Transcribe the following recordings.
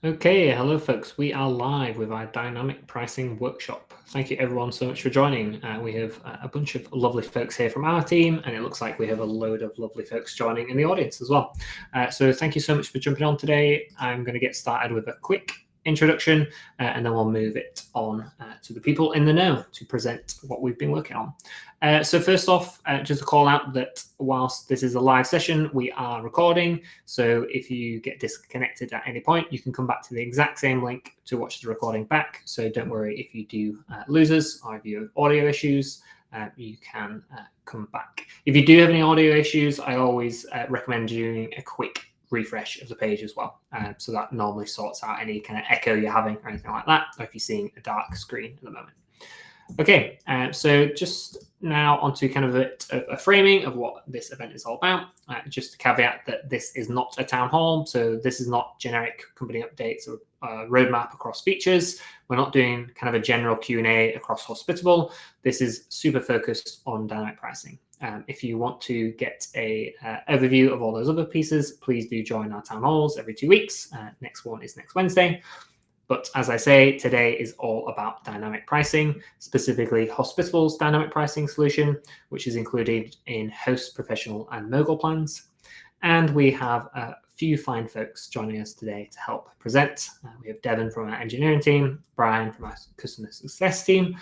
Okay, hello folks. We are live with our dynamic pricing workshop. Thank you everyone so much for joining. We have a bunch of lovely folks here from our team, and it looks like we have a load of lovely folks joining in the audience as well. So thank you so much for jumping on today. I'm going to get started with a quick introduction, and then we'll move it on to the people in the know to present what we've been working on. So first off, just a call out that whilst this is a live session, we are recording. So if you get disconnected at any point, you can come back to the exact same link to watch the recording back. So don't worry if you do lose us or if you have audio issues, you can come back. If you do have any audio issues, I always recommend doing a quick refresh of the page as well. So that normally sorts out any kind of echo you're having or anything like that, or if you're seeing a dark screen at the moment. Okay, so just now onto kind of a framing of what this event is all about. Just a caveat that this is not a town hall, so this is not generic company updates or roadmap across features. We're not doing kind of a general Q&A across Hospitable. This is super focused on dynamic pricing. If you want to get a overview of all those other pieces, please do join our town halls every 2 weeks. Next one is next Wednesday. But as I say, today is all about dynamic pricing, specifically Hospitable's dynamic pricing solution, which is included in Host, Professional, and Mogul plans. And we have a few fine folks joining us today to help present. We have Devon from our engineering team, Brian from our customer success team,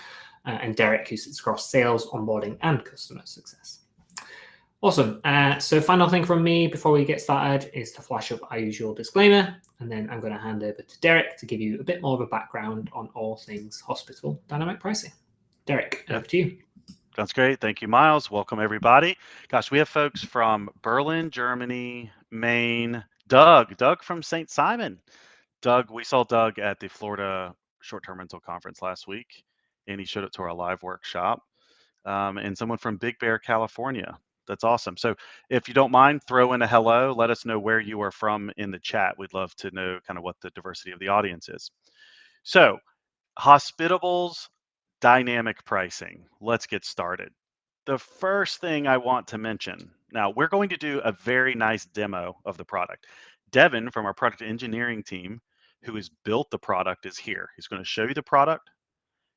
and Derek, who sits across sales, onboarding, and customer success. Awesome. So final thing from me before we get started is to flash up our usual disclaimer, and then I'm going to hand over to Derek to give you a bit more of a background on all things Hospitable dynamic pricing. Derek, over to you. That's great. Thank you, Miles. Welcome, everybody. Gosh, we have folks from Berlin, Germany, Maine, Doug from St. Simon. We saw Doug at the Florida Short-Term Rental Conference last week, and he showed up to our live workshop. And someone from Big Bear, California. That's awesome. So if you don't mind, throw in a hello. Let us know where you are from in the chat. We'd love to know kind of what the diversity of the audience is. So Hospitable's dynamic pricing. Let's get started. The first thing I want to mention, now we're going to do a very nice demo of the product. Devon from our product engineering team, who has built the product, is here. He's going to show you the product.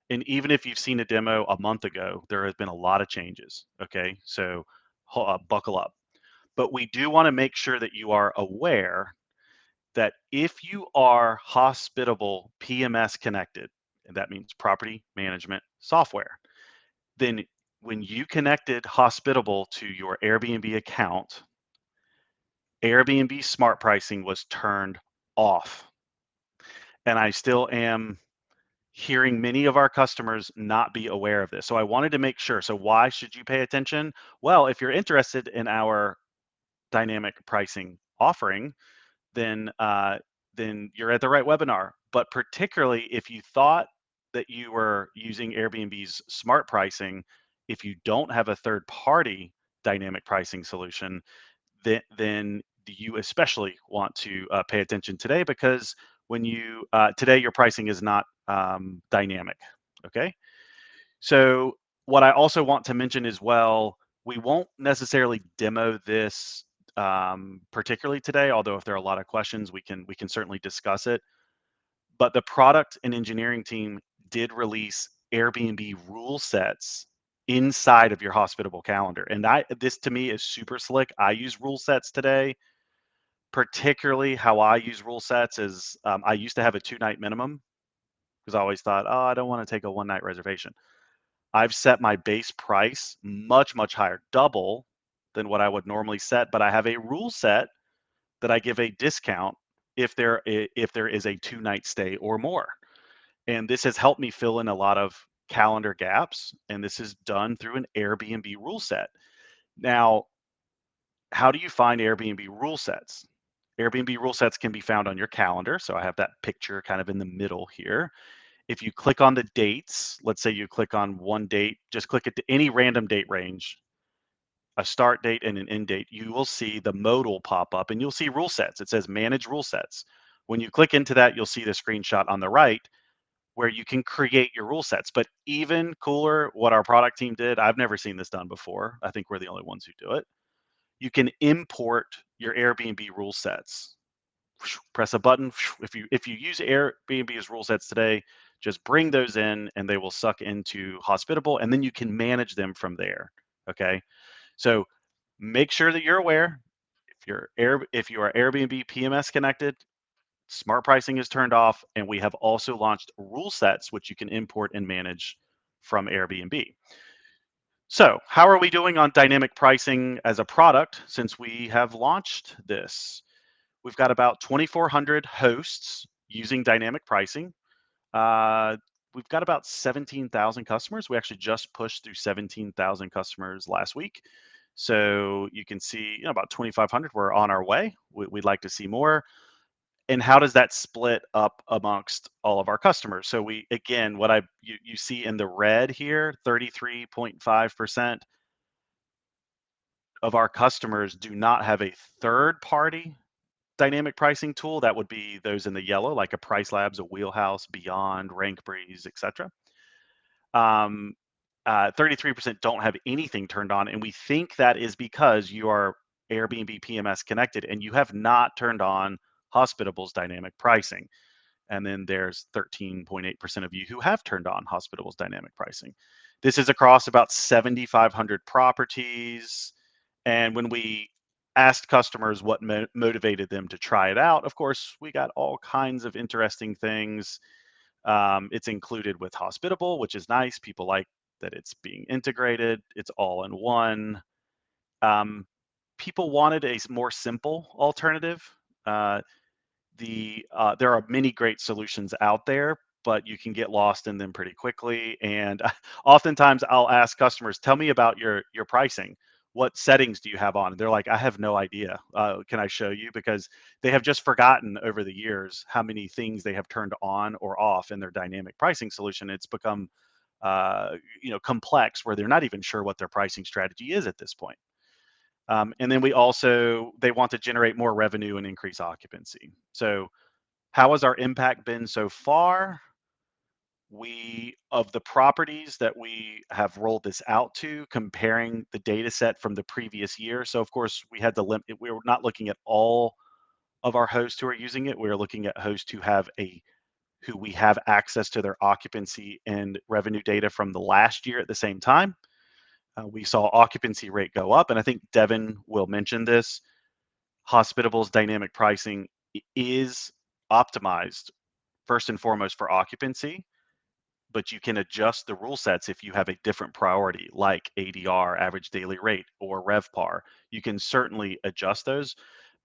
And even if you've seen a demo a month ago, there has been a lot of changes. Okay, so buckle up. But we do want to make sure that you are aware that if you are Hospitable PMS connected, and that means property management software, then when you connected Hospitable to your Airbnb account, Airbnb smart pricing was turned off. And I still am hearing many of our customers not be aware of this. So I wanted to make sure. So why should you pay attention? Well, if you're interested in our dynamic pricing offering, then you're at the right webinar. But particularly if you thought that you were using Airbnb's smart pricing, if you don't have a third-party dynamic pricing solution, then you especially want to pay attention today, because when you today your pricing is not dynamic. Okay, so what I also want to mention as well, we won't necessarily demo this particularly today, although if there are a lot of questions, we can certainly discuss it. But the product and engineering team did release Airbnb rule sets inside of your Hospitable calendar. And this to me is super slick. I use rule sets today. Particularly how I use rule sets is I used to have a 2-night minimum because I always thought, oh, I don't want to take a 1-night reservation. I've set my base price much, much higher, double than what I would normally set, but I have a rule set that I give a discount if there is a 2-night stay or more. And this has helped me fill in a lot of calendar gaps, and this is done through an Airbnb rule set. Now, how do you find Airbnb rule sets? Airbnb rule sets can be found on your calendar. So I have that picture kind of in the middle here. If you click on the dates, let's say you click on one date, just click it to any random date range, a start date and an end date, you will see the modal pop up and you'll see rule sets. It says manage rule sets. When you click into that, you'll see the screenshot on the right where you can create your rule sets. But even cooler, what our product team did, I've never seen this done before. I think we're the only ones who do it. You can import your Airbnb rule sets. press a button. If you use Airbnb's rule sets today, just bring those in and they will suck into Hospitable, and then you can manage them from there. Okay, so make sure that you're aware. If you are Airbnb PMS connected, smart pricing is turned off, and we have also launched rule sets which you can import and manage from Airbnb. So how are we doing on dynamic pricing as a product since we have launched this? We've got about 2,400 hosts using dynamic pricing. We've got about 17,000 customers. We actually just pushed through 17,000 customers last week. So you can see, about 2,500. We're on our way. We'd like to see more. And how does that split up amongst all of our customers? So again, what you see in the red here, 33.5% of our customers do not have a third party dynamic pricing tool. That would be those in the yellow, like a Price Labs, a Wheelhouse, Beyond, RankBreeze, etc. 33% don't have anything turned on, and we think that is because you are Airbnb PMS connected and you have not turned on Hospitable's dynamic pricing. And then there's 13.8% of you who have turned on Hospitable's dynamic pricing. This is across about 7,500 properties. And when we asked customers what motivated them to try it out, of course, we got all kinds of interesting things. It's included with Hospitable, which is nice. People like that it's being integrated. It's all in one. People wanted a more simple alternative. There are many great solutions out there, but you can get lost in them pretty quickly. And oftentimes I'll ask customers, tell me about your pricing. What settings do you have on? And they're like, I have no idea. Can I show you? Because they have just forgotten over the years how many things they have turned on or off in their dynamic pricing solution. It's become complex where they're not even sure what their pricing strategy is at this point. And then they want to generate more revenue and increase occupancy. So how has our impact been so far? Of the properties that we have rolled this out to, comparing the data set from the previous year. So of course we had we were not looking at all of our hosts who are using it. We are looking at hosts who we have access to their occupancy and revenue data from the last year at the same time. We saw occupancy rate go up, and I think Devin will mention this. Hospitable's dynamic pricing is optimized first and foremost for occupancy, but you can adjust the rule sets if you have a different priority, like ADR, average daily rate, or RevPAR. You can certainly adjust those,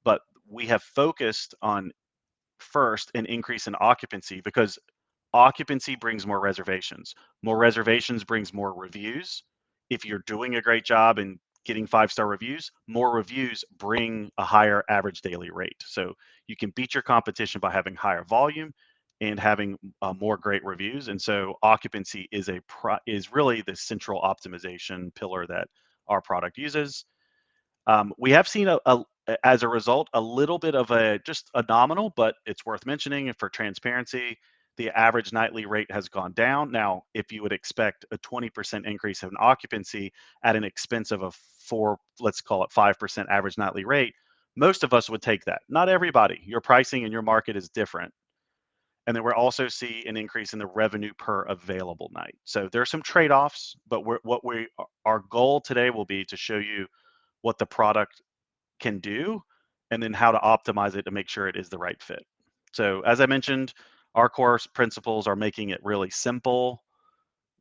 but we have focused on first an increase in occupancy because occupancy brings more reservations. More reservations brings more reviews. If you're doing a great job and getting 5-star reviews, more reviews bring a higher average daily rate. So you can beat your competition by having higher volume and having more great reviews. And so occupancy is really the central optimization pillar that our product uses. We have seen as a result, a little bit of just a nominal, but it's worth mentioning for transparency, the average nightly rate has gone down. Now, if you would expect a 20% increase in occupancy at an expense of let's call it 5% average nightly rate, most of us would take that. Not everybody. Your pricing and your market is different. And then we'll also see an increase in the revenue per available night. So there's some trade-offs, but our goal today will be to show you what the product can do and then how to optimize it to make sure it is the right fit. So as I mentioned, our core principles are making it really simple.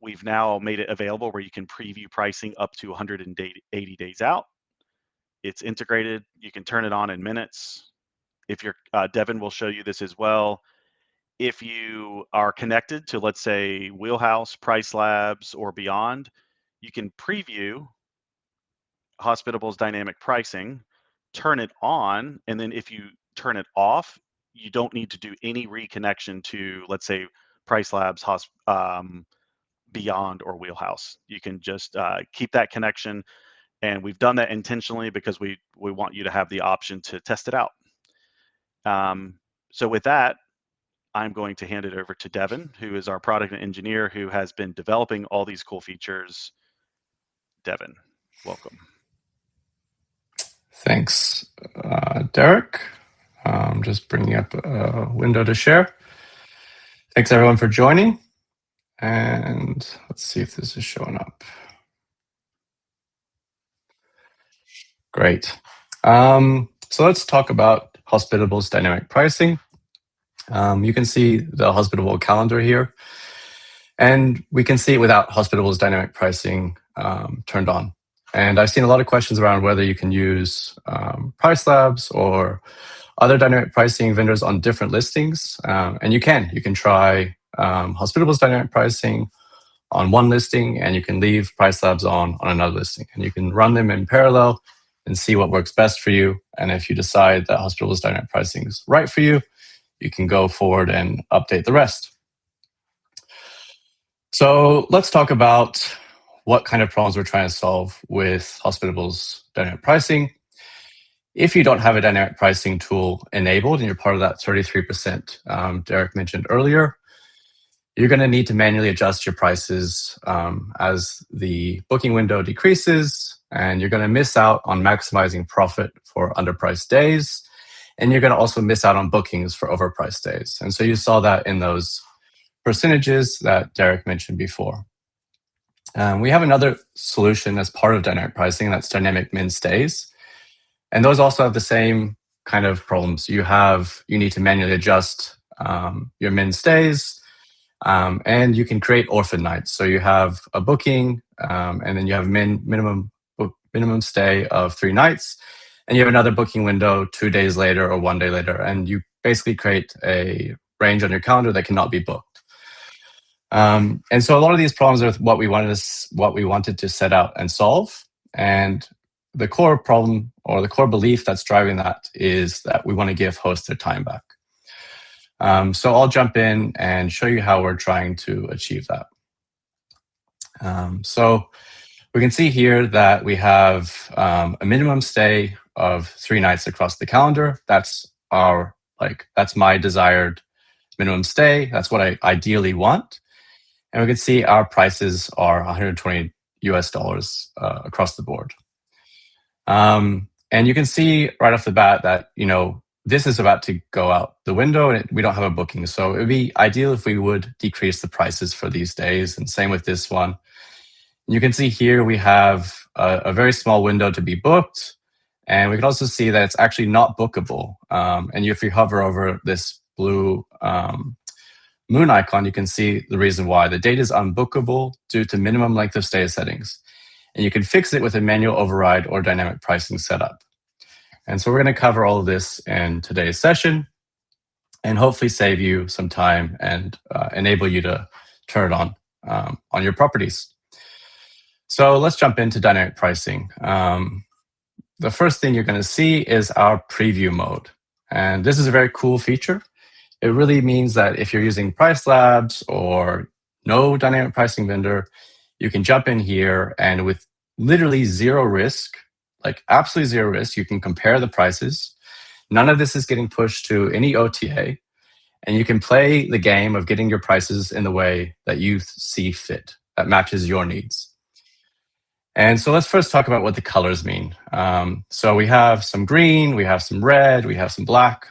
We've now made it available where you can preview pricing up to 180 days out. It's integrated. You can turn it on in minutes. If you're, Devin will show you this as well. If you are connected to, let's say, Wheelhouse, Price Labs, or Beyond, you can preview Hospitable's dynamic pricing, turn it on, and then if you turn it off, you don't need to do any reconnection to, let's say, Price Labs, Beyond, or Wheelhouse. You can just keep that connection, and we've done that intentionally because we want you to have the option to test it out. So with that, I'm going to hand it over to Devin, who is our product engineer who has been developing all these cool features. Devin, welcome. Thanks, Derek. Just bringing up a window to share. Thanks everyone for joining. And let's see if this is showing up. Great. So let's talk about Hospitable's dynamic pricing. You can see the Hospitable calendar here. And we can see it without Hospitable's dynamic pricing turned on. And I've seen a lot of questions around whether you can use Price Labs or other dynamic pricing vendors on different listings. And you can try Hospitable's dynamic pricing on one listing, and you can leave Price Labs on another listing. And you can run them in parallel and see what works best for you. And if you decide that Hospitable's dynamic pricing is right for you, you can go forward and update the rest. So let's talk about what kind of problems we're trying to solve with Hospitable's dynamic pricing. If you don't have a dynamic pricing tool enabled and you're part of that 33% Derek mentioned earlier, you're going to need to manually adjust your prices as the booking window decreases, and you're going to miss out on maximizing profit for underpriced days, and you're going to also miss out on bookings for overpriced days. And so you saw that in those percentages that Derek mentioned before. We have another solution as part of dynamic pricing, and that's dynamic min stays. And those also have the same kind of problems. You need to manually adjust your min stays, and you can create orphan nights. So you have a booking, and then you have minimum stay of 3 nights, and you have another booking window 2 days later or 1 day later, and you basically create a range on your calendar that cannot be booked. And so a lot of these problems are what we wanted to set out and solve. And the core problem or the core belief that's driving that is that we want to give hosts their time back. So I'll jump in and show you how we're trying to achieve that. So we can see here that we have a minimum stay of 3 nights across the calendar. That's my desired minimum stay. That's what I ideally want. And we can see our prices are $120 across the board. And you can see right off the bat that, this is about to go out the window and we don't have a booking. So it would be ideal if we would decrease the prices for these days, and same with this one. You can see here we have a very small window to be booked, and we can also see that it's actually not bookable. And if you hover over this blue moon icon, you can see the reason why. The date is unbookable due to minimum length of stay settings. And you can fix it with a manual override or dynamic pricing setup. And so we're going to cover all of this in today's session and hopefully save you some time and enable you to turn it on your properties. So let's jump into dynamic pricing. The first thing you're going to see is our preview mode. And this is a very cool feature. It really means that if you're using Price Labs or no dynamic pricing vendor, you can jump in here and with literally zero risk, like absolutely zero risk, you can compare the prices. None of this is getting pushed to any OTA, and you can play the game of getting your prices in the way that you see fit, that matches your needs. And so let's first talk about what the colors mean. So we have some green, we have some red, we have some black.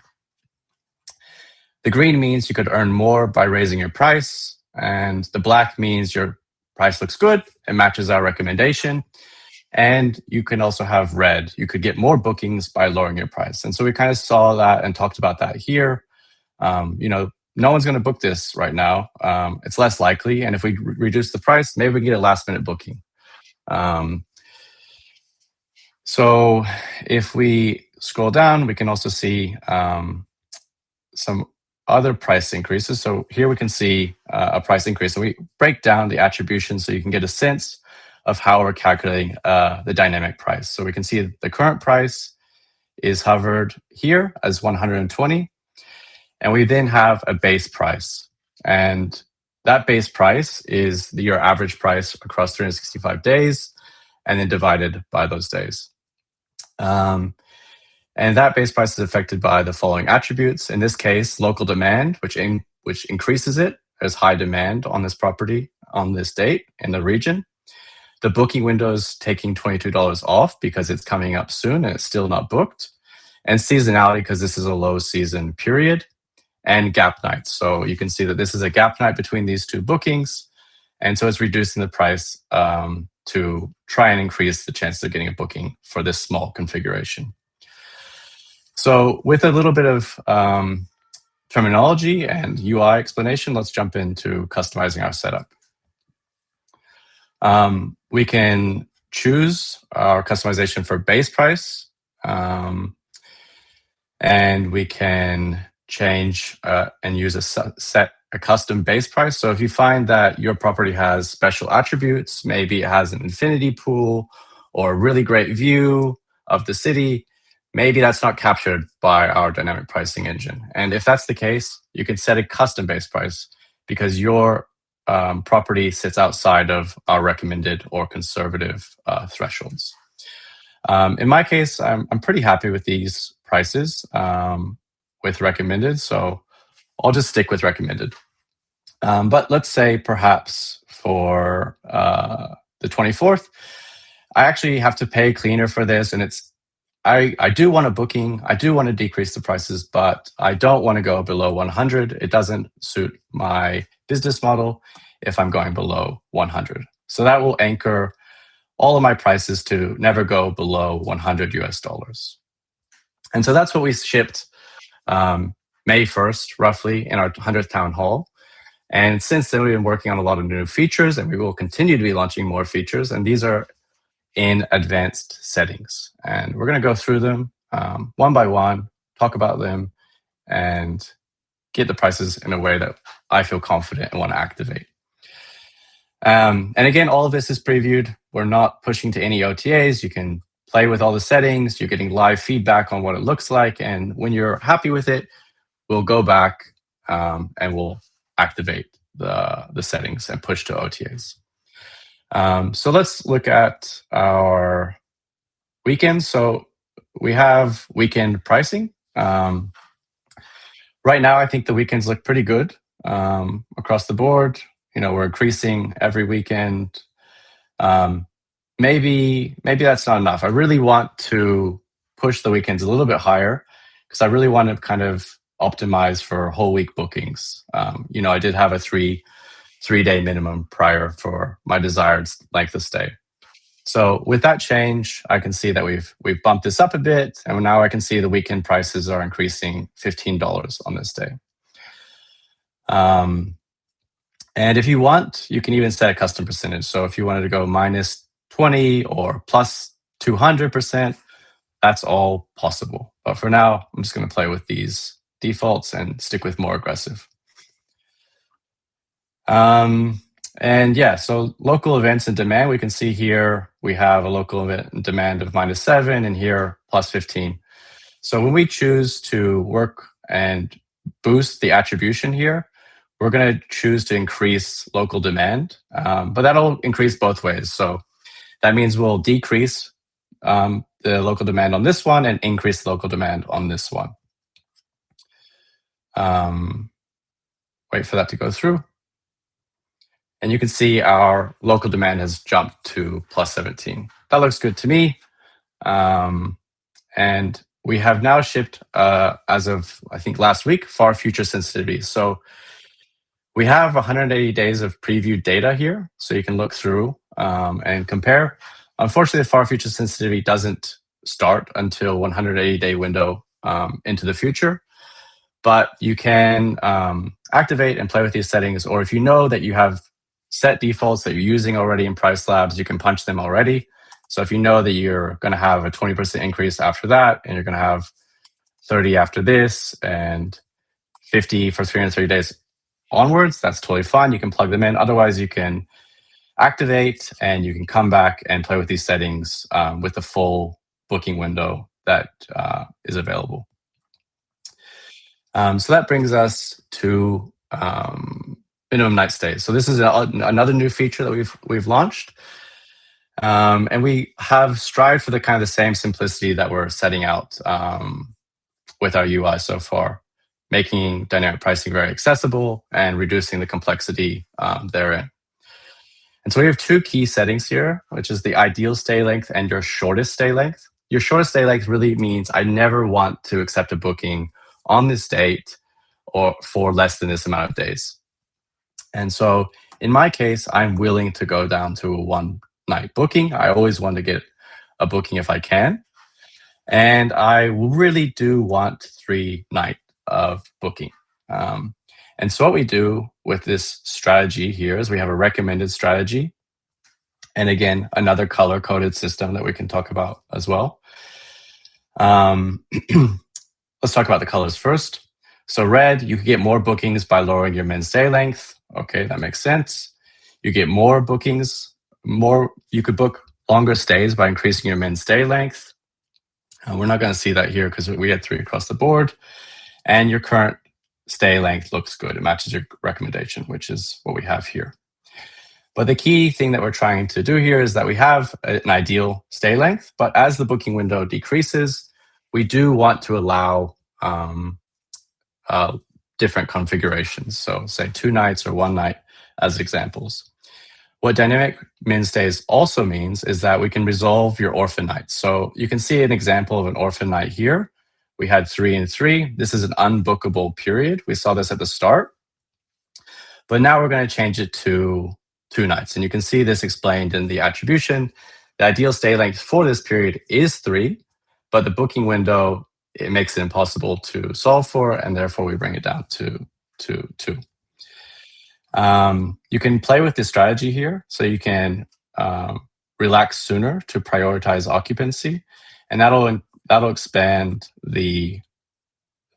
The green means you could earn more by raising your price, and the black means your price looks good, it matches our recommendation. And you can also have red. You could get more bookings by lowering your price. And so we kind of saw that and talked about that here. No one's going to book this right now. It's less likely. And if we reduce the price, maybe we get a last minute booking. So if we scroll down, we can also see some other price increases. So here we can see a price increase. So we break down the attribution so you can get a sense of how we're calculating the dynamic price. So we can see the current price is hovered here as 120. And we then have a base price. And that base price is your average price across 365 days and then divided by those days. And that base price is affected by the following attributes. In this case, local demand, which increases it. There's high demand on this property on this date in the region. The booking window is taking $22 off because it's coming up soon and it's still not booked. and seasonality because this is a low season period, and gap nights. So you can see that this is a gap night between these two bookings. And so it's reducing the price to try and increase the chance of getting a booking for this small configuration. So with a little bit of terminology and UI explanation, let's jump into customizing our setup. We can choose our customization for base price, and we can change and use a custom base price. So if you find that your property has special attributes, maybe it has an infinity pool or a really great view of the city, maybe that's not captured by our dynamic pricing engine. And if that's the case, you can set a custom base price because your property sits outside of our recommended or conservative thresholds. In my case, I'm pretty happy with these prices with recommended, so I'll just stick with recommended. But let's say perhaps for the 24th, I actually have to pay cleaner for this, and I do want a booking. I do want to decrease the prices, but I don't want to go below 100. It doesn't suit my business model if I'm going below 100. So that will anchor all of my prices to never go below 100 US dollars. And so that's what we shipped May 1st, roughly, in our 100th town hall. And since then, we've been working on a lot of new features, and we will continue to be launching more features. And these are in advanced settings. And we're going to go through them one by one, talk about them, and get the prices in a way that I feel confident and want to activate. And again, all of this is previewed. We're not pushing to any OTAs. You can play with all the settings. You're getting live feedback on what it looks like. And when you're happy with it, we'll go back and we'll activate the settings and push to OTAs. So let's look at our weekends. So we have weekend pricing. Right now, I think the weekends look pretty good across the board. We're increasing every weekend. Maybe that's not enough. I really want to push the weekends a little bit higher because I really want to kind of optimize for whole week bookings. I did have a three-day minimum prior for my desired length of stay. So with that change, I can see that we've bumped this up a bit, and now I can see the weekend prices are increasing $15 on this day. And if you want, you can even set a custom percentage. So if you wanted to go minus 20 or plus 200%, that's all possible. But for now, I'm just going to play with these defaults and stick with more aggressive. And yeah, so local events and demand, we can see here we have a local event and demand of -7 and here +15. So when we choose to work and boost the attribution here, we're going to choose to increase local demand, but that'll increase both ways. So that means we'll decrease the local demand on this one and increase the local demand on this one. Wait for that to go through. And you can see our local demand has jumped to +17. That looks good to me. And we have now shipped, as of, I think, last week, far future sensitivity. So we have 180 days of preview data here, so you can look through and compare. Unfortunately, the far future sensitivity doesn't start until 180-day window into the future. But you can activate and play with these settings, or if you know that you have set defaults that you're using already in Price Labs, you can punch them already. So if you know that you're going to have a 20% increase after that, and you're going to have 30 after this, and 50 for 330 days onwards, that's totally fine. You can plug them in. Otherwise, you can activate and you can come back and play with these settings with the full booking window that is available. So that brings us to minimum night stays. So this is another new feature that we've launched. And we have strived for the kind of the same simplicity that we're setting out with our UI so far, making dynamic pricing very accessible and reducing the complexity therein. And so we have two key settings here, which is the ideal stay length and your shortest stay length. your short stay length really means I never want to accept a booking on this date or for less than this amount of days. And so in my case, I'm willing to go down to a 1-night booking. I always want to get a booking if I can. And I really do want 3-night of booking. And so what we do with this strategy here is we have a recommended strategy. And again, another color-coded system that we can talk about as well. Let's talk about the colors first. So red, you can get more bookings by lowering your min stay length. Okay, that makes sense. You get more bookings, you could book longer stays by increasing your min stay length. We're not going to see that here because we had 3 across the board. And your current stay length looks good. It matches your recommendation, which is what we have here. But the key thing that we're trying to do here is that we have an ideal stay length, but as the booking window decreases, we do want to allow different configurations. So say 2 nights or 1 night as examples. What dynamic min stays also means is that we can resolve your orphan nights. So you can see an example of an orphan night here. We had 3 and 3. This is an unbookable period. We saw this at the start. But now we're going to change it to 2 nights. And you can see this explained in the attribution. The ideal stay length for this period is 3, but the booking window, it makes it impossible to solve for, and therefore we bring it down to 2. You can play with this strategy here, so you can relax sooner to prioritize occupancy, and that'll expand the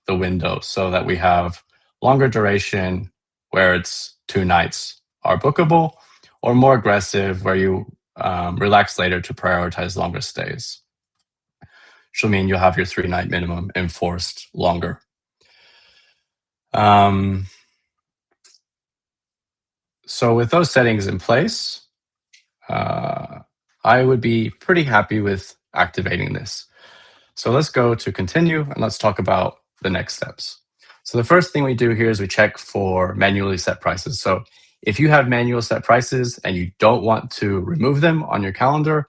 window so that we have longer duration where it's 2 nights are bookable, or more aggressive where you relax later to prioritize longer stays. Which will mean you'll have your 3-night minimum enforced longer. So with those settings in place, I would be pretty happy with activating this. So let's go to continue and let's talk about the next steps. So the first thing we do here is we check for manually set prices. So if you have manual set prices and you don't want to remove them on your calendar,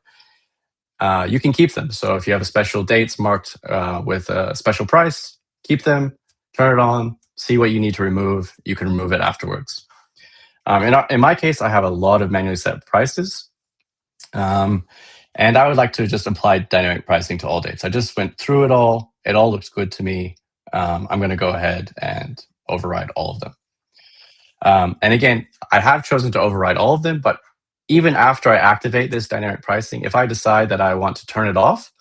you can keep them. So if you have a special dates marked with a special price, keep them, turn it on, see what you need to remove. You can remove it afterwards. In my case, I have a lot of manually set prices. And I would like to just apply dynamic pricing to all dates. I just went through it all. It all looks good to me. I'm going to go ahead and override all of them. And again, I have chosen to override all of them, but even after I activate this dynamic pricing, if I decide that I want to turn it off,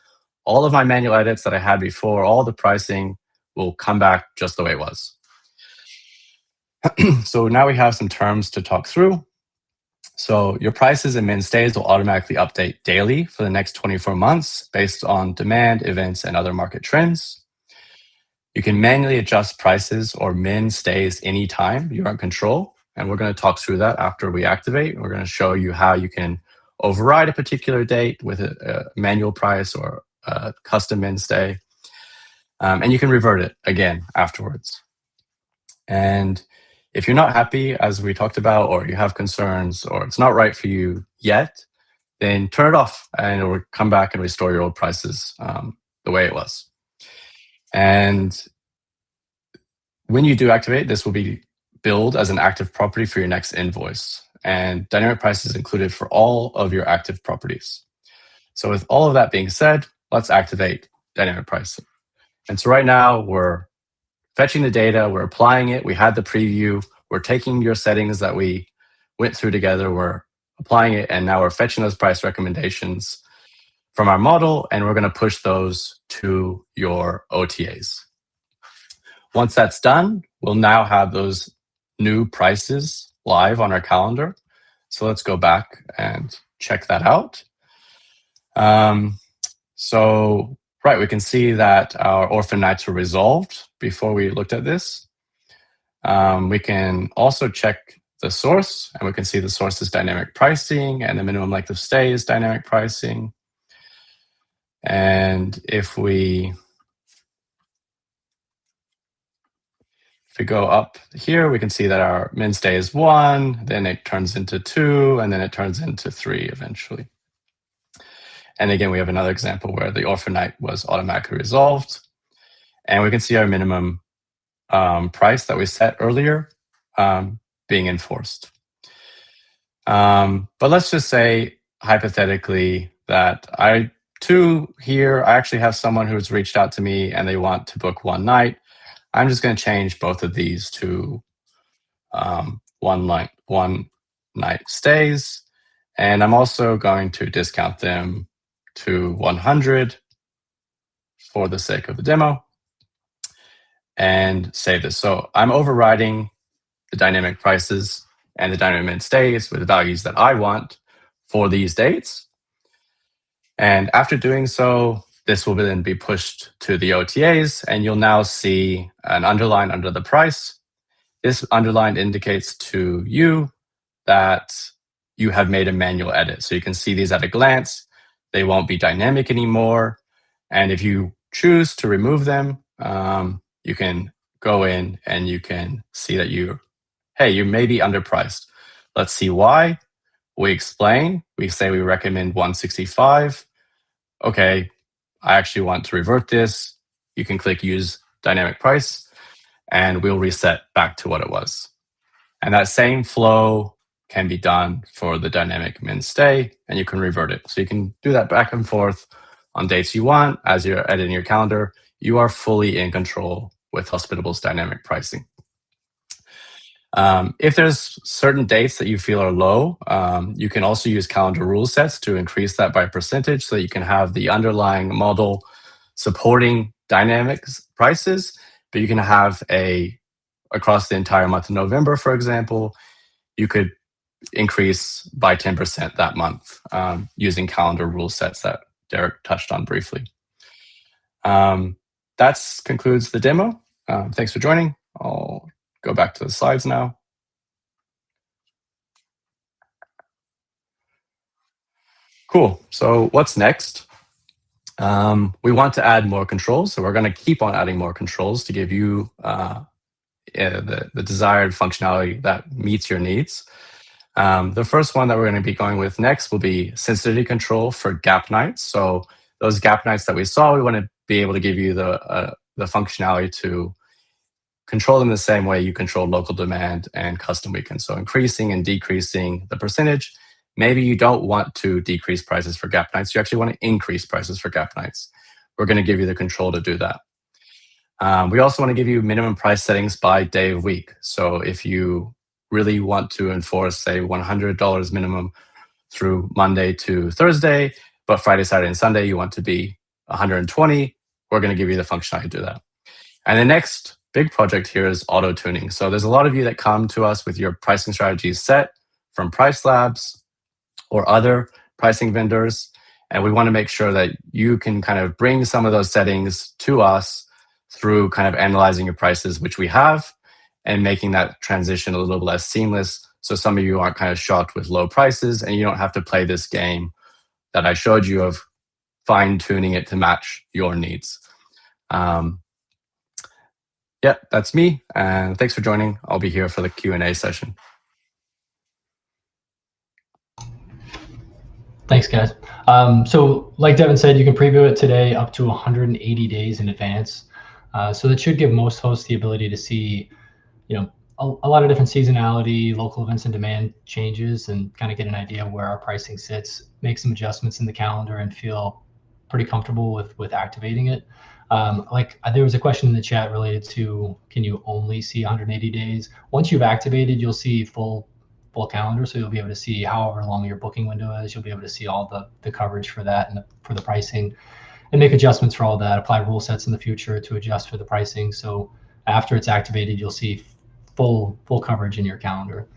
all of my manual edits that I had before, all the pricing will come back just the way it was. So now we have some terms to talk through. So your prices and min stays will automatically update daily for the next 24 months based on demand, events, and other market trends. You can manually adjust prices or min stays anytime you're in control. And we're going to talk through that after we activate. We're going to show you how you can override a particular date with a manual price or a custom min stay. And you can revert it again afterwards. And if you're not happy, as we talked about, or you have concerns, or it's not right for you yet, then turn it off and it will come back and restore your old prices the way it was. And when you do activate, this will be billed as an active property for your next invoice. And dynamic price is included for all of your active properties. So with all of that being said, let's activate dynamic pricing. And so right now we're fetching the data, we're applying it, we had the preview, we're taking your settings that we went through together, we're applying it, and now we're fetching those price recommendations from our model, and we're going to push those to your OTAs. Once that's done, we'll now have those new prices live on our calendar. So let's go back and check that out. Right, we can see that our orphan nights were resolved before we looked at this. We can also check the source, and we can see the source is dynamic pricing, and the minimum length of stay is dynamic pricing. And if we go up here, we can see that our min stay is 1, then it turns into 2, and then it turns into 3 eventually. And again, we have another example where the orphan night was automatically resolved. And we can see our minimum price that we set earlier being enforced. But let's just say, hypothetically, that I actually have someone who's reached out to me and they want to book one night. I'm just going to change both of these to one night stays. And I'm also going to discount them to 100 for the sake of the demo and save this. So I'm overriding the dynamic prices and the dynamic stays with the values that I want for these dates. And after doing so, this will then be pushed to the OTAs, and you'll now see an underline under the price. This underline indicates to you that you have made a manual edit. So you can see these at a glance. They won't be dynamic anymore. And if you choose to remove them, you can go in and you can see that you may be underpriced. Let's see why. We explain. We say we recommend 165. Okay, I actually want to revert this. You can click use dynamic price and we'll reset back to what it was. And that same flow can be done for the dynamic min stay, and you can revert it. So you can do that back and forth on dates you want. As you're editing your calendar, you are fully in control with Hospitable's dynamic pricing. If there's certain dates that you feel are low, you can also use calendar rule sets to increase that by percentage so that you can have the underlying model supporting dynamic prices, but you can have across the entire month of November, for example, you could increase by 10% that month using calendar rule sets that Derek touched on briefly. That concludes the demo. Thanks for joining. I'll go back to the slides now. Cool. So what's next? We want to add more controls. So we're going to keep on adding more controls to give you the desired functionality that meets your needs. The first one that we're going to be going with next will be sensitivity control for gap nights. So those gap nights that we saw, we want to be able to give you the functionality to control them the same way you control local demand and custom weekends. So increasing and decreasing the percentage. Maybe you don't want to decrease prices for gap nights. You actually want to increase prices for gap nights. We're going to give you the control to do that. We also want to give you minimum price settings by day of week. So if you really want to enforce, say, $100 minimum through Monday to Thursday, but Friday, Saturday, and Sunday, you want to be $120, we're going to give you the functionality to do that. And the next big project here is auto tuning. So there's a lot of you that come to us with your pricing strategies set from Price Labs or other pricing vendors. And we want to make sure that you can kind of bring some of those settings to us through kind of analyzing your prices, which we have, and making that transition a little less seamless. So some of you aren't kind of shocked with low prices and you don't have to play this game that I showed you of fine tuning it to match your needs. Yeah, that's me. And thanks for joining. I'll be here for the Q&A session. Thanks, guys. So like Devin said, you can preview it today up to 180 days in advance. So that should give most hosts the ability to see, a lot of different seasonality, local events and demand changes, and kind of get an idea of where our pricing sits, make some adjustments in the calendar, and feel pretty comfortable with activating it. There was a question in the chat related to, can you only see 180 days? Once you've activated, you'll see full calendar, so you'll be able to see however long your booking window is. You'll be able to see all the coverage for that and for the pricing, and make adjustments for all that. Apply rule sets in the future to adjust for the pricing. So after it's activated, you'll see full coverage in your calendar.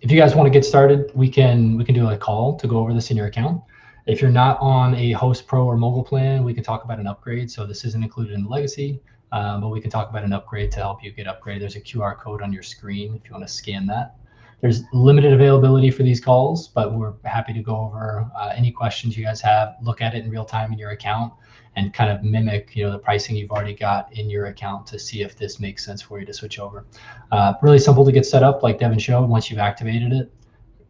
If you guys want to get started, we can do a call to go over this in your account. If you're not on a Host Pro or Mogul plan, we can talk about an upgrade. So this isn't included in the legacy, but we can talk about an upgrade to help you get upgraded. There's a QR code on your screen if you want to scan that. There's limited availability for these calls, but we're happy to go over any questions you guys have, look at it in real time in your account, and kind of mimic the pricing you've already got in your account to see if this makes sense for you to switch over. Really simple to get set up, like Devin showed. Once you've activated it,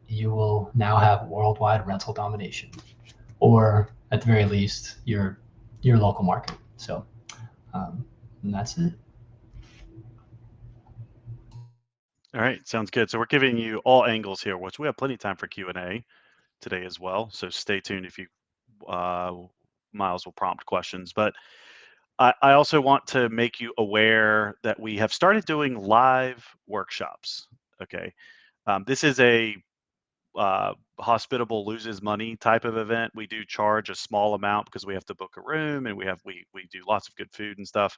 you will now have worldwide rental domination. or at the very least your local market. So and that's it. All right, sounds good. So we're giving you all angles here, which we have plenty of time for Q&A today as well. So stay tuned if you, Miles will prompt questions. But I also want to make you aware that we have started doing live workshops. Okay, this is a Hospitable loses money type of event. We do charge a small amount because we have to book a room, and we do lots of good food and stuff.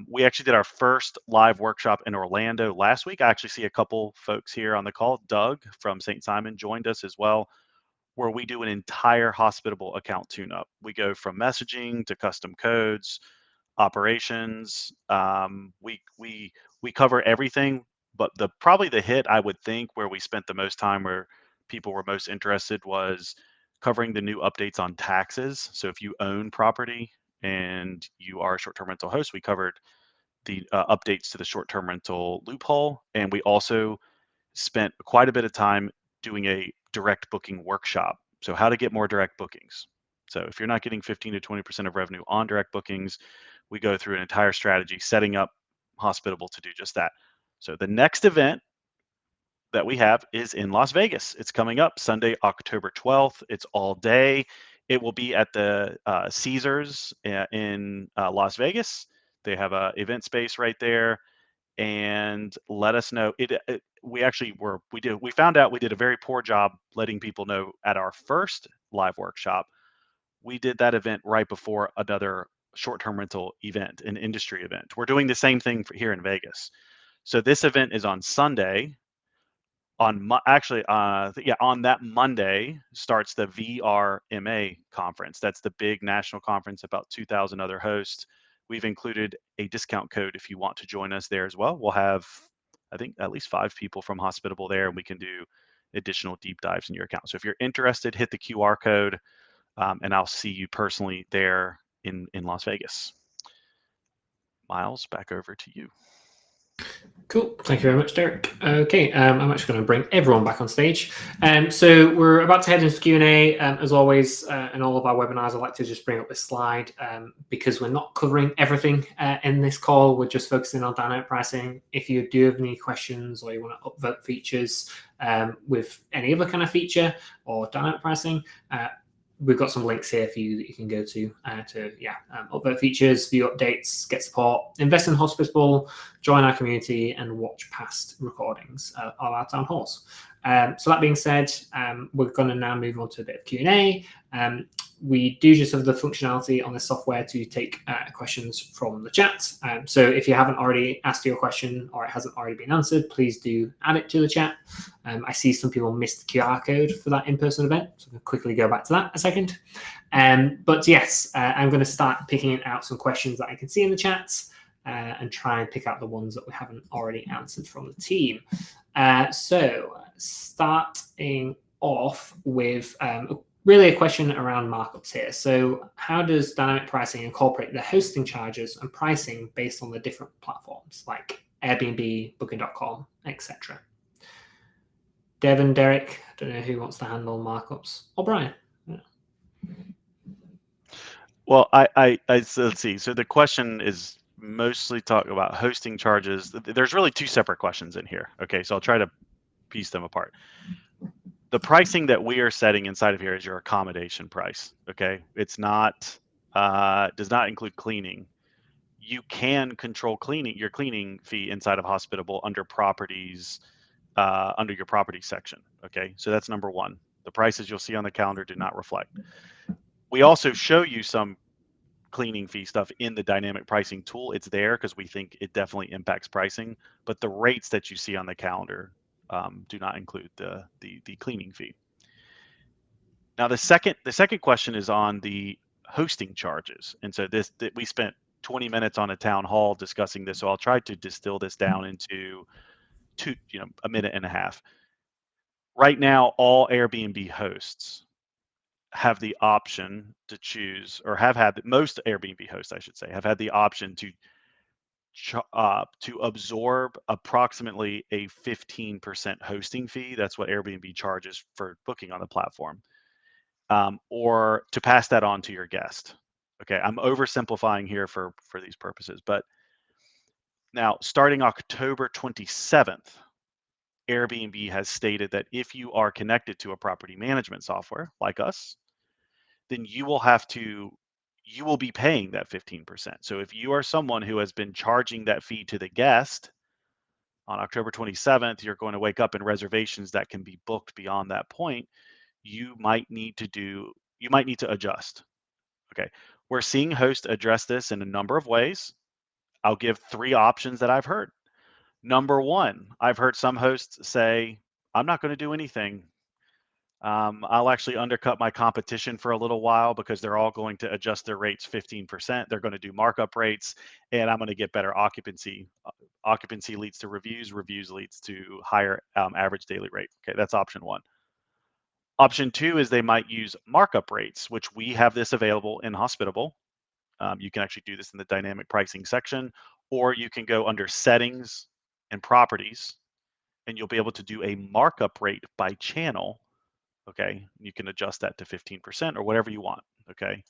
We actually did our first live workshop in Orlando last week. I actually see a couple folks here on the call. Doug from St. Simon joined us as well, where we do an entire Hospitable account tune-up. We go from messaging to custom codes, operations. We cover everything, but probably the hit I would think where we spent the most time, where people were most interested, was covering the new updates on taxes. So if you own property and you are a short-term rental host, we covered the updates to the short-term rental loophole, and we also spent quite a bit of time doing a direct booking workshop. So how to get more direct bookings. So if you're not getting 15 to 20% of revenue on direct bookings, we go through an entire strategy setting up Hospitable to do just that. So the next event that we have is in Las Vegas. It's coming up Sunday, October 12th. It's all day. It will be at the Caesars in Las Vegas. They have a event space right there, and let us know. We found out we did a very poor job letting people know at our first live workshop. We did that event right before another short-term rental event, an industry event. We're doing the same thing here in Vegas. So this event is on Sunday. On that Monday starts the VRMA conference. That's the big national conference, about 2,000 other hosts. We've included a discount code if you want to join us there as well. We'll have, I think, at least 5 people from Hospitable there, and we can do additional deep dives in your account. So if you're interested, hit the QR code, and I'll see you personally there in Las Vegas. Miles, back over to you. Cool. Thank you very much, Derek. Okay, I'm actually going to bring everyone back on stage. So we're about to head into Q&A. As always, in all of our webinars, I like to just bring up this slide because we're not covering everything in this call. We're just focusing on dynamic pricing. If you do have any questions or you want to upvote features with any other kind of feature or dynamic pricing, we've got some links here for you that you can go to upvote features, view updates, get support, invest in Hospitable, join our community, and watch past recordings of our town halls. So that being said, we're going to now move on to a bit of Q&A. We do just have the functionality on the software to take questions from the chat. So if you haven't already asked your question or it hasn't already been answered, please do add it to the chat. I see some people missed the QR code for that in-person event, so I'm going to quickly go back to that a second. But yes, I'm going to start picking out some questions that I can see in the chats and try and pick out the ones that we haven't already answered from the team. So starting off with really a question around markups here. So how does dynamic pricing incorporate the hosting charges and pricing based on the different platforms like Airbnb, Booking.com, etc.? Devin, Derek, I don't know who wants to handle markups. Or Brian. Yeah. Well, so let's see. So the question is mostly talking about hosting charges. There's really 2 separate questions in here. Okay, so I'll try to piece them apart. The pricing that we are setting inside of here is your accommodation price. Okay, it's not does not include cleaning. You can control your cleaning fee inside of Hospitable under properties, under your property section. Okay, so that's number 1. The prices you'll see on the calendar do not reflect. We also show you some cleaning fee stuff in the dynamic pricing tool. It's there because we think it definitely impacts pricing, but the rates that you see on the calendar do not include the cleaning fee. Now the second question is on the hosting charges, and so we spent 20 minutes on a town hall discussing this, so I'll try to distill this down into a minute and a half. Right now, all Airbnb hosts have the option to choose, or most Airbnb hosts, I should say, have had the option to absorb approximately a 15% hosting fee. That's what Airbnb charges for booking on the platform. or to pass that on to your guest. Okay, I'm oversimplifying here for these purposes, but now starting October 27th, Airbnb has stated that if you are connected to a property management software like us, then you will be paying that 15%. So if you are someone who has been charging that fee to the guest, on October 27th, you're going to wake up in reservations that can be booked beyond that point. You might need to adjust. Okay. We're seeing hosts address this in a number of ways. I'll give 3 options that I've heard. Number 1, I've heard some hosts say, I'm not going to do anything. I'll actually undercut my competition for a little while because they're all going to adjust their rates 15%. They're going to do markup rates, and I'm going to get better occupancy. Occupancy leads to reviews. Reviews leads to higher average daily rate. Okay, that's option 1. Option 2 is they might use markup rates, which we have this available in Hospitable. You can actually do this in the dynamic pricing section, or you can go under settings and properties, and you'll be able to do a markup rate by channel. Okay, you can adjust that to 15% or whatever you want. Okay.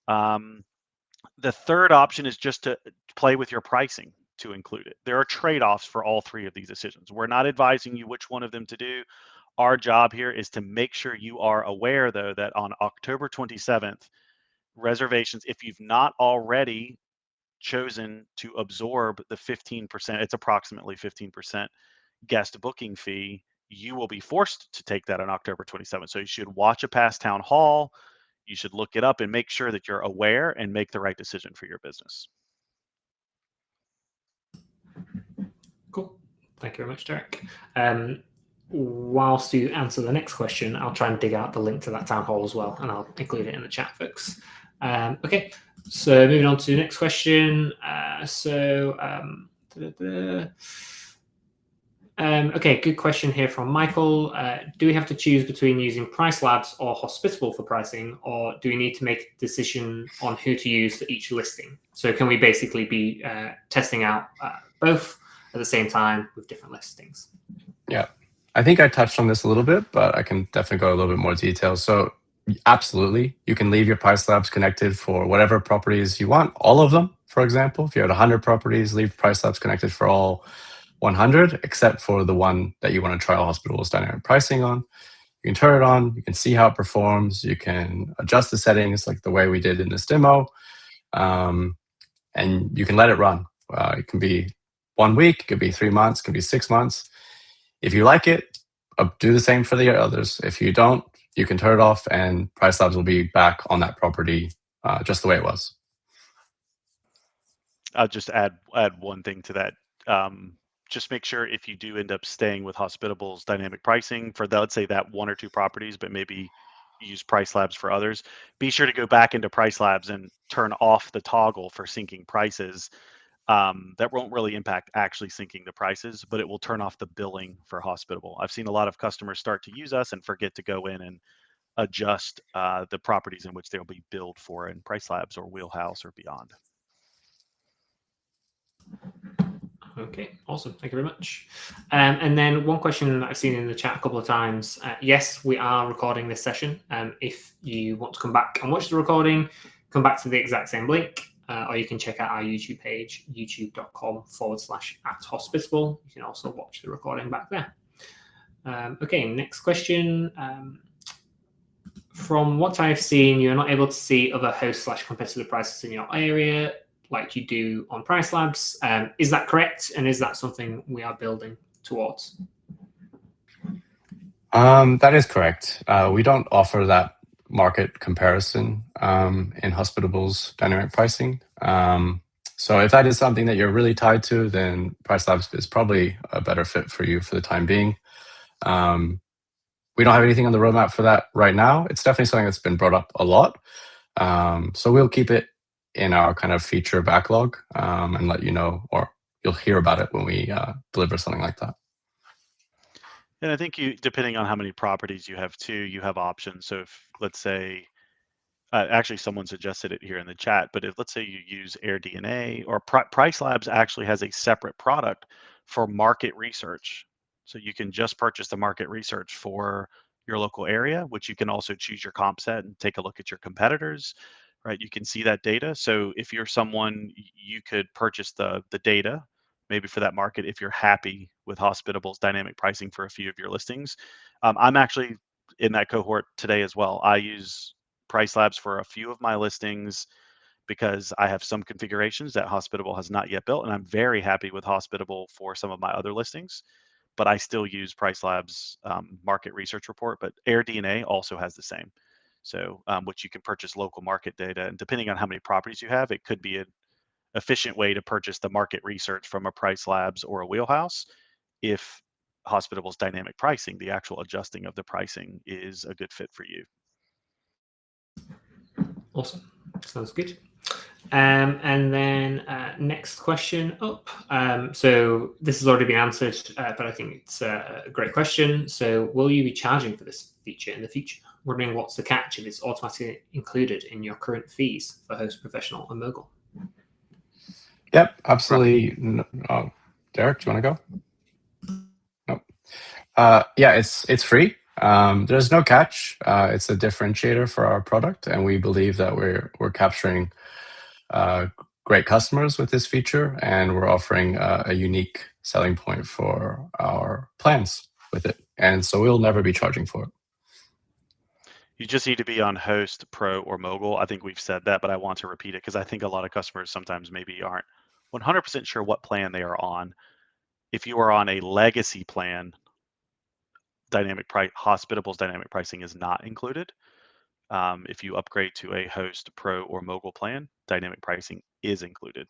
The third option is just to play with your pricing to include it. There are trade-offs for all 3 of these decisions. We're not advising you which one of them to do. Our job here is to make sure you are aware, though, that on October 27th, reservations, if you've not already chosen to absorb the 15%, it's approximately 15% guest booking fee, you will be forced to take that on October 27th. So you should watch a past town hall. You should look it up and make sure that you're aware and make the right decision for your business. Cool. Thank you very much, Derek. Whilst you answer the next question, I'll try and dig out the link to that town hall as well, and I'll include it in the chat, folks. Okay, so moving on to the next question. Okay, good question here from Michael. Do we have to choose between using Price Labs or Hospitable for pricing, or do we need to make a decision on who to use for each listing? So can we basically be testing out both at the same time with different listings? Yeah, I think I touched on this a little bit, but I can definitely go a little bit more detail. So absolutely, you can leave your Price Labs connected for whatever properties you want, all of them. For example, if you had 100 properties, leave Price Labs connected for all 100, except for the one that you want to trial Hospitable's dynamic pricing on. You can turn it on, you can see how it performs, you can adjust the settings like the way we did in this demo, and you can let it run. It can be 1 week, it could be 3 months, it could be 6 months. If you like it, do the same for the others. If you don't, you can turn it off and Price Labs will be back on that property just the way it was. I'll just add one thing to that. Just make sure if you do end up staying with Hospitable's dynamic pricing for, let's say, that 1 or 2 properties, but maybe use Price Labs for others, be sure to go back into Price Labs and turn off the toggle for syncing prices. That won't really impact actually syncing the prices, but it will turn off the billing for Hospitable. I've seen a lot of customers start to use us and forget to go in and adjust the properties in which they'll be billed for in Price Labs or Wheelhouse or beyond. Okay, awesome. Thank you very much. And then one question I've seen in the chat a couple of times. Yes, we are recording this session. If you want to come back and watch the recording, come back to the exact same link, or you can check out our YouTube page, youtube.com/@hospitable. You can also watch the recording back there. Okay, next question. From what I've seen, you're not able to see other host/competitor prices in your area like you do on Price Labs. Is that correct? And is that something we are building towards? That is correct. We don't offer that market comparison in Hospitable's dynamic pricing. So if that is something that you're really tied to, then Price Labs is probably a better fit for you for the time being. We don't have anything on the roadmap for that right now. It's definitely something that's been brought up a lot. So we'll keep it in our kind of feature backlog and let you know, or you'll hear about it when we deliver something like that. And I think depending on how many properties you have too, you have options. So if, let's say, actually someone suggested it here in the chat, but if, let's say you use AirDNA, or Price Labs actually has a separate product for market research. So you can just purchase the market research for your local area, which you can also choose your comp set and take a look at your competitors, right? You can see that data. So if you're someone, you could purchase the data maybe for that market if you're happy with Hospitable's dynamic pricing for a few of your listings. I'm actually in that cohort today as well. I use Price Labs for a few of my listings because I have some configurations that Hospitable has not yet built, and I'm very happy with Hospitable for some of my other listings. But I still use Price Labs market research report, but AirDNA also has the same. So, which you can purchase local market data, and depending on how many properties you have, it could be an efficient way to purchase the market research from a Price Labs or a Wheelhouse if Hospitable's dynamic pricing, the actual adjusting of the pricing, is a good fit for you. Awesome. Sounds good. And then next question up. So this has already been answered, but I think it's a great question. So will you be charging for this feature in the future? Wondering what's the catch if it's automatically included in your current fees for Host, Professional, and Mogul? Yep, absolutely. Derek, do you want to go? Nope. Yeah, it's free. There's no catch. It's a differentiator for our product, and we believe that we're capturing great customers with this feature, and we're offering a unique selling point for our plans with it. And so we'll never be charging for it. You just need to be on Host, Pro, or Mogul. I think we've said that, but I want to repeat it because I think a lot of customers sometimes maybe aren't 100% sure what plan they are on. If you are on a legacy plan, Hospitable's dynamic pricing is not included. If you upgrade to a Host, Pro, or Mogul plan, dynamic pricing is included.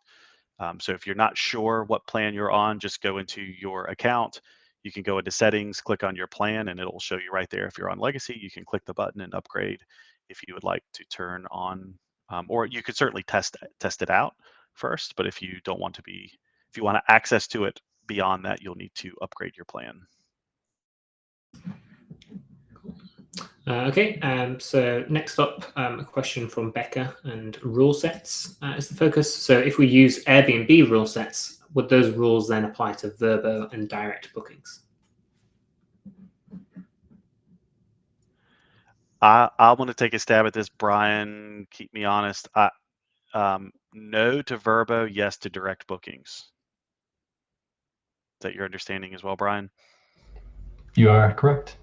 So if you're not sure what plan you're on, just go into your account. You can go into settings, click on your plan, and it'll show you right there. If you're on legacy, you can click the button and upgrade if you would like to turn on, or you could certainly test it out first. But if you don't want to if you want access to it beyond that, you'll need to upgrade your plan. Okay, so next up, a question from Becca, and rule sets is the focus. So if we use Airbnb rule sets, would those rules then apply to Vrbo and direct bookings? I want to take a stab at this, Brian. Keep me honest. No to Vrbo, yes to direct bookings. Is that your understanding as well, Brian? You are correct.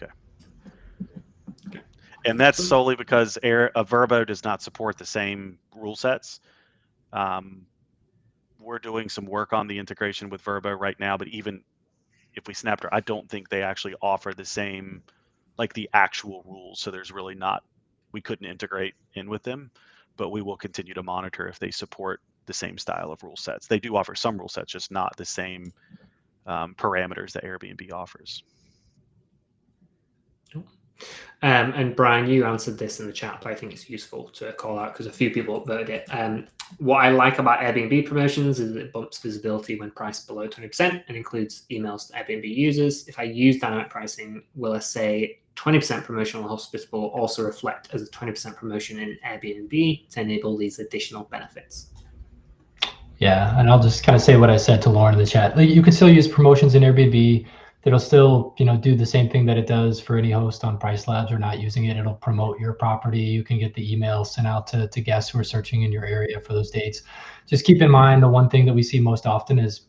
Okay. And that's solely because Vrbo does not support the same rule sets. We're doing some work on the integration with Vrbo right now, but even if we snapped her, I don't think they actually offer the same, like the actual rules. So there's really not, we couldn't integrate in with them, but we will continue to monitor if they support the same style of rule sets. They do offer some rule sets, just not the same parameters that Airbnb offers. And Brian, you answered this in the chat, but I think it's useful to call out because a few people upvoted it. What I like about Airbnb promotions is that it bumps visibility when priced below 20% and includes emails to Airbnb users. If I use dynamic pricing, will I say 20% promotion on Hospitable also reflect as a 20% promotion in Airbnb to enable these additional benefits? Yeah, and I'll just kind of say what I said to Lauren in the chat. Like, you can still use promotions in Airbnb. It'll still, do the same thing that it does for any host on Price Labs or not using it. It'll promote your property. You can get the emails sent out to guests who are searching in your area for those dates. Just keep in mind, the one thing that we see most often is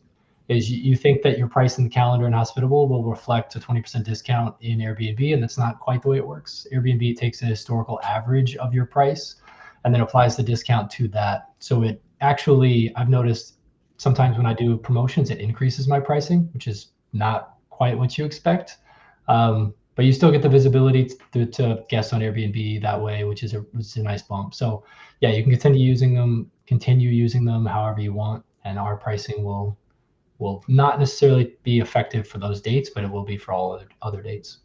you think that your price in the calendar and Hospitable will reflect a 20% discount in Airbnb, and that's not quite the way it works. Airbnb takes a historical average of your price and then applies the discount to that. So it actually, I've noticed sometimes when I do promotions, it increases my pricing, which is not quite what you expect. But you still get the visibility to guests on Airbnb that way, which is a nice bump. So yeah, you can continue using them however you want, and our pricing will not necessarily be effective for those dates, but it will be for all other dates.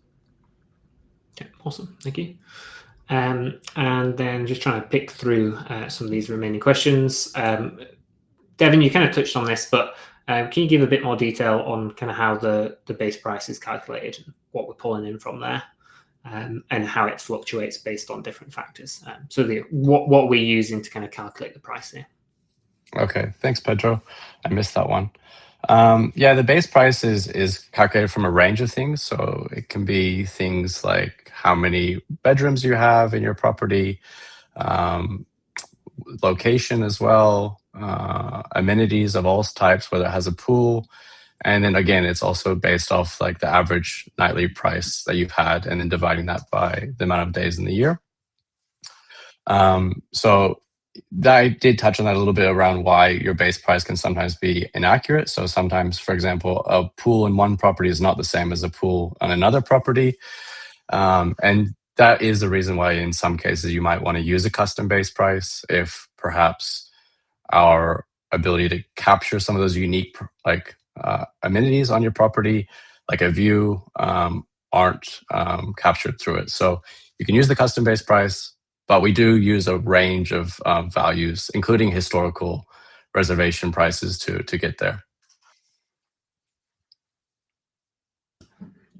Okay, awesome, thank you. And then just trying to pick through some of these remaining questions. Devin, you kind of touched on this, but can you give a bit more detail on kind of how the base price is calculated and what we're pulling in from there, and how it fluctuates based on different factors? So what we're using to kind of calculate the price here. Okay, thanks, Pedro. I missed that one. Yeah, the base price is calculated from a range of things. So it can be things like how many bedrooms you have in your property, location as well, amenities of all types, whether it has a pool. And then again, it's also based off like the average nightly price that you've had and then dividing that by the amount of days in the year. So I did touch on that a little bit around why your base price can sometimes be inaccurate. So sometimes, for example, a pool in one property is not the same as a pool on another property. And that is the reason why in some cases you might want to use a custom base price if perhaps our ability to capture some of those unique amenities on your property, like a view, aren't captured through it. So you can use the custom base price, but we do use a range of values, including historical reservation prices to get there.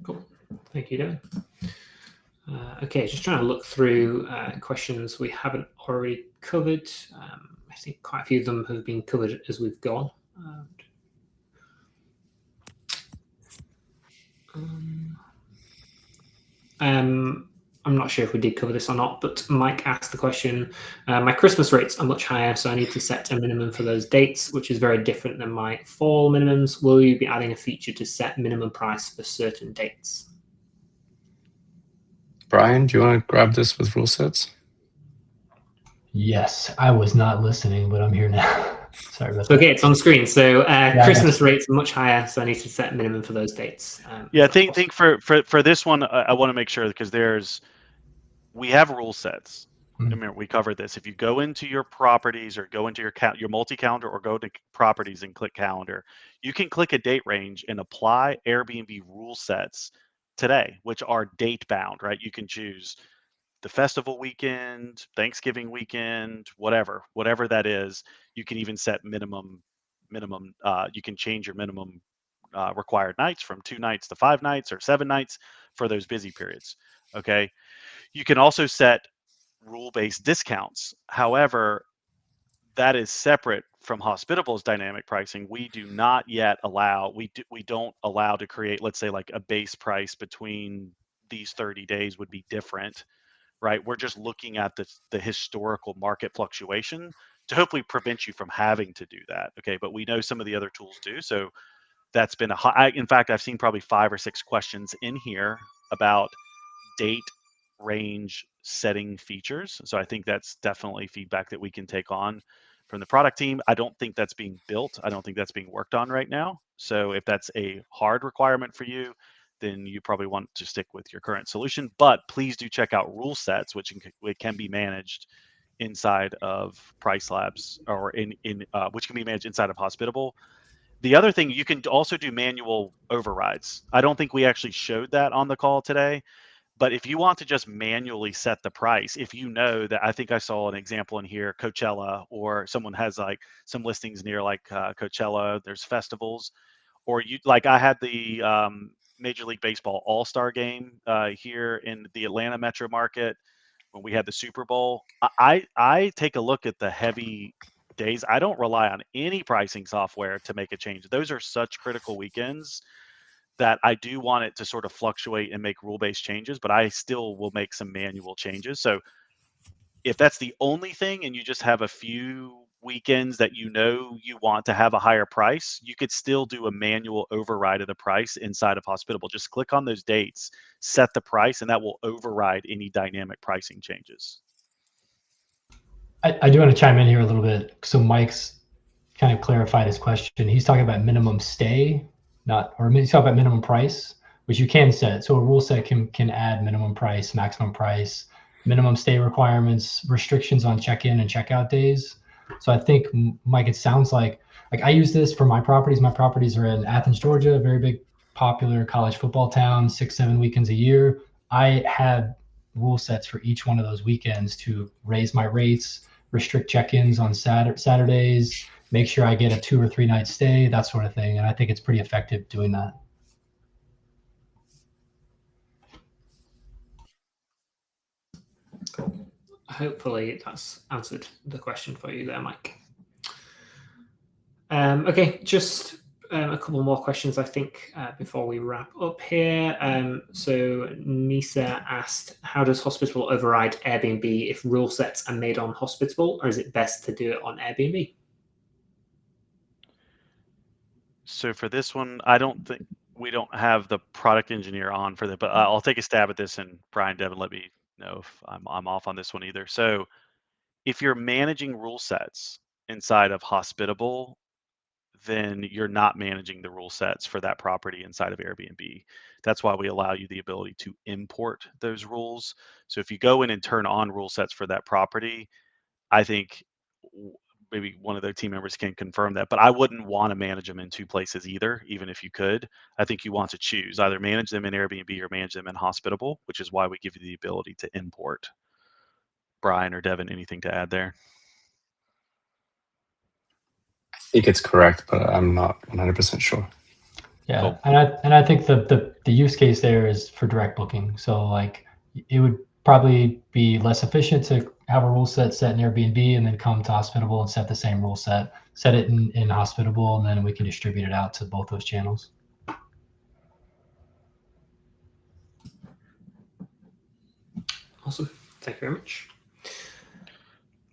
Cool. Thank you, Devin. Okay, just trying to look through questions we haven't already covered. I think quite a few of them have been covered as we've gone. I'm not sure if we did cover this or not, but Mike asked the question, my Christmas rates are much higher, so I need to set a minimum for those dates, which is very different than my fall minimums. Will you be adding a feature to set minimum price for certain dates? Brian, do you want to grab this with rule sets? Yes, I was not listening, but I'm here now. Sorry about that. Okay, it's on screen. So Christmas rates are much higher, so I need to set minimum for those dates. Yeah, I think for this one, I want to make sure because we have rule sets. Remember, we covered this. If you go into your properties or go into your multi-calendar or go to properties and click calendar, you can click a date range and apply Airbnb rule sets today, which are date bound, right? You can choose the festival weekend, Thanksgiving weekend, whatever that is. You can even set minimum. You can change your minimum required nights from 2 nights to 5 nights or 7 nights for those busy periods. Okay. You can also set rule-based discounts. However, that is separate from Hospitable's dynamic pricing. We do not yet allow, we don't allow to create, let's say like a base price between these 30 days would be different, right? We're just looking at the historical market fluctuation to hopefully prevent you from having to do that. Okay. But we know some of the other tools do. So that's been in fact, I've seen probably 5 or 6 questions in here about date range setting features. So I think that's definitely feedback that we can take on from the product team. I don't think that's being built. I don't think that's being worked on right now. So if that's a hard requirement for you, then you probably want to stick with your current solution. But please do check out rule sets, which can be managed inside of Price Labs or which can be managed inside of Hospitable. The other thing, you can also do manual overrides. I don't think we actually showed that on the call today. But if you want to just manually set the price, if you know that, I think I saw an example in here, Coachella, or someone has like some listings near like Coachella, there's festivals, or you like I had the Major League Baseball All-Star game here in the Atlanta metro market when we had the Super Bowl. I take a look at the heavy days. I don't rely on any pricing software to make a change. Those are such critical weekends that I do want it to sort of fluctuate and make rule-based changes, but I still will make some manual changes. So if that's the only thing and you just have a few weekends that you want to have a higher price, you could still do a manual override of the price inside of Hospitable. Just click on those dates, set the price, and that will override any dynamic pricing changes. I do want to chime in here a little bit. So Mike's kind of clarified his question. He's talking about minimum stay, he's talking about minimum price, which you can set. So a rule set can add minimum price, maximum price, minimum stay requirements, restrictions on check-in and check-out days. So I think, Mike, it sounds like I use this for my properties. My properties are in Athens, Georgia, a very big, popular college football town, 6-7 weekends a year. I had rule sets for each one of those weekends to raise my rates, restrict check-ins on Saturdays, make sure I get a 2 or 3 night stay, that sort of thing. And I think it's pretty effective doing that. Cool. Hopefully that's answered the question for you there, Mike. Okay, just a couple more questions, I think, before we wrap up here. So Nisa asked, how does Hospitable override Airbnb if rule sets are made on Hospitable, or is it best to do it on Airbnb? So for this one, I don't think we don't have the product engineer on for that, but I'll take a stab at this, and Brian, Devin, let me know if I'm off on this one either. So if you're managing rule sets inside of Hospitable, then you're not managing the rule sets for that property inside of Airbnb. That's why we allow you the ability to import those rules. So if you go in and turn on rule sets for that property, I think maybe one of their team members can confirm that, but I wouldn't want to manage them in two places either, even if you could. I think you want to choose either manage them in Airbnb or manage them in Hospitable, which is why we give you the ability to import. Brian or Devin, anything to add there? I think it's correct, but I'm not 100% sure. Yeah, Cool. and I think the use case there is for direct booking. So like it would probably be less efficient to have a rule set in Airbnb and then come to Hospitable and set the same rule set it in Hospitable, and then we can distribute it out to both those channels. Awesome. Thank you very much.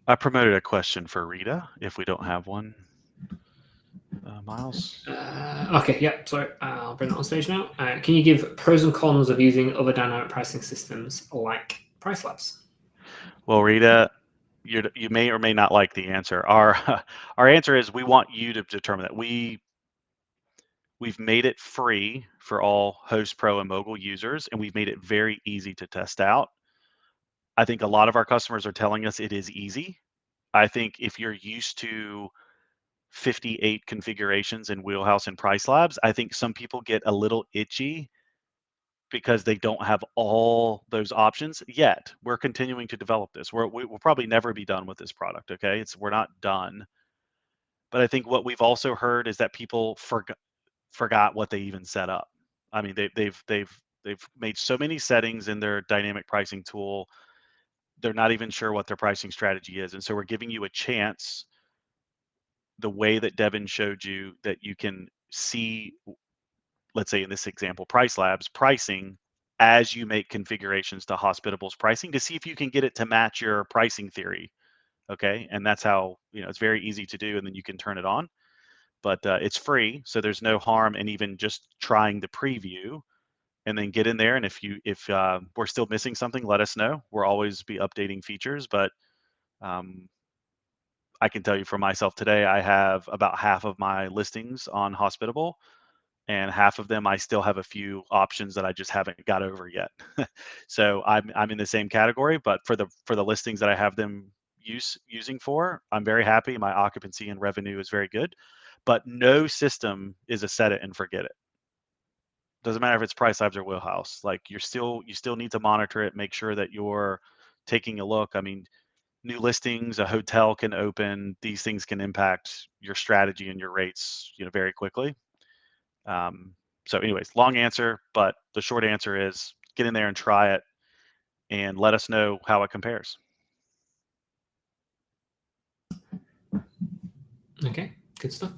I promoted a question for Rita if we don't have one. Miles? Okay, yeah, sorry. I'll bring it on stage now. Can you give pros and cons of using other dynamic pricing systems like PriceLabs? Well, Rita, you may or may not like the answer. Our answer is we want you to determine that. We've made it free for all Host Pro and Mogul users, and we've made it very easy to test out. I think a lot of our customers are telling us it is easy. I think if you're used to 58 configurations in Wheelhouse and PriceLabs, I think some people get a little itchy because they don't have all those options yet. We're continuing to develop this. We'll probably never be done with this product. Okay, we're not done. But I think what we've also heard is that people forgot what they even set up. I mean, they've made so many settings in their dynamic pricing tool. They're not even sure what their pricing strategy is, and so we're giving you a chance. The way that Devin showed you that you can see, let's say in this example, PriceLabs pricing as you make configurations to Hospitable's pricing to see if you can get it to match your pricing theory. Okay, and that's how, it's very easy to do, and then you can turn it on. But it's free, so there's no harm in even just trying the preview, and then get in there. And if we're still missing something, let us know. We'll always be updating features, but I can tell you for myself today, I have about half of my listings on Hospitable, and half of them I still have a few options that I just haven't got over yet. So I'm in the same category, but for the listings that I have them using for, I'm very happy. My occupancy and revenue is very good, but no system is a set it and forget it. Doesn't matter if it's PriceLabs or Wheelhouse. Like you still need to monitor it, make sure that you're taking a look. I mean, new listings, a hotel can open. These things can impact your strategy and your rates, very quickly. So anyways, long answer, but the short answer is get in there and try it and let us know how it compares. Okay, good stuff.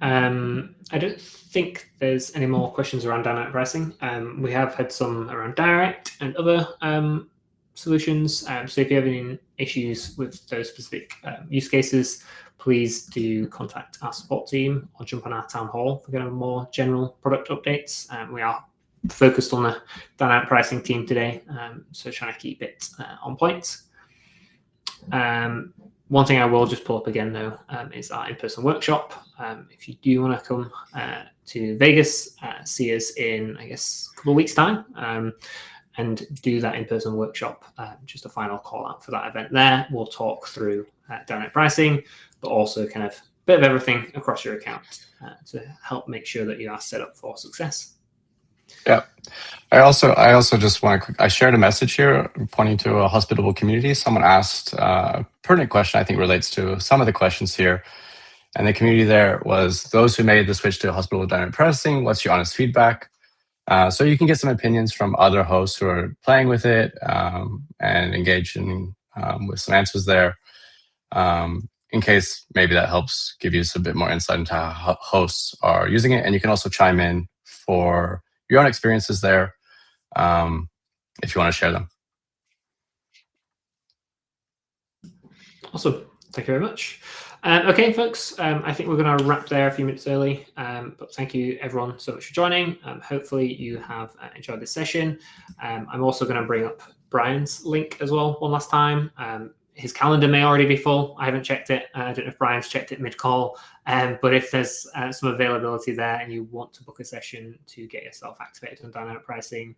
I don't think there's any more questions around dynamic pricing. We have had some around direct and other solutions. So if you have any issues with those specific use cases, please do contact our support team or jump on our town hall for kind of more general product updates. We are focused on the dynamic pricing team today, so trying to keep it on point. One thing I will just pull up again, though, is our in-person workshop. If you do want to come to Vegas, see us in, I guess, a couple of weeks' time, and do that in-person workshop. Just a final call out for that event there. We'll talk through dynamic pricing, but also kind of a bit of everything across your account to help make sure that you are set up for success. Yeah. I also just want to, I shared a message here pointing to a Hospitable community. Someone asked a pertinent question, I think relates to some of the questions here. And the community there was those who made the switch to Hospitable dynamic pricing. What's your honest feedback? So you can get some opinions from other hosts who are playing with it and engage in with some answers there. in case maybe that helps give you a bit more insight into how hosts are using it. And you can also chime in for your own experiences there if you want to share them. Awesome. Thank you very much. Okay, folks, I think we're going to wrap there a few minutes early, but thank you everyone so much for joining. Hopefully you have enjoyed this session. I'm also going to bring up Brian's link as well one last time. His calendar may already be full. I haven't checked it. I don't know if Brian's checked it mid-call, but if there's some availability there and you want to book a session to get yourself activated on dynamic pricing,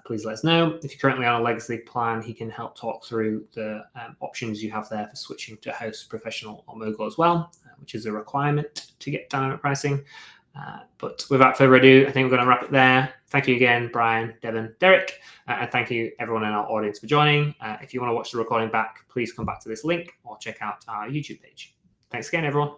please let us know. If you're currently on a legacy plan, he can help talk through the options you have there for switching to host, professional, or mogul as well, which is a requirement to get dynamic pricing. But without further ado, I think we're going to wrap it there. Thank you again, Brian, Devin, Derek, and thank you everyone in our audience for joining. If you want to watch the recording back, please come back to this link or check out our YouTube page. Thanks again, everyone.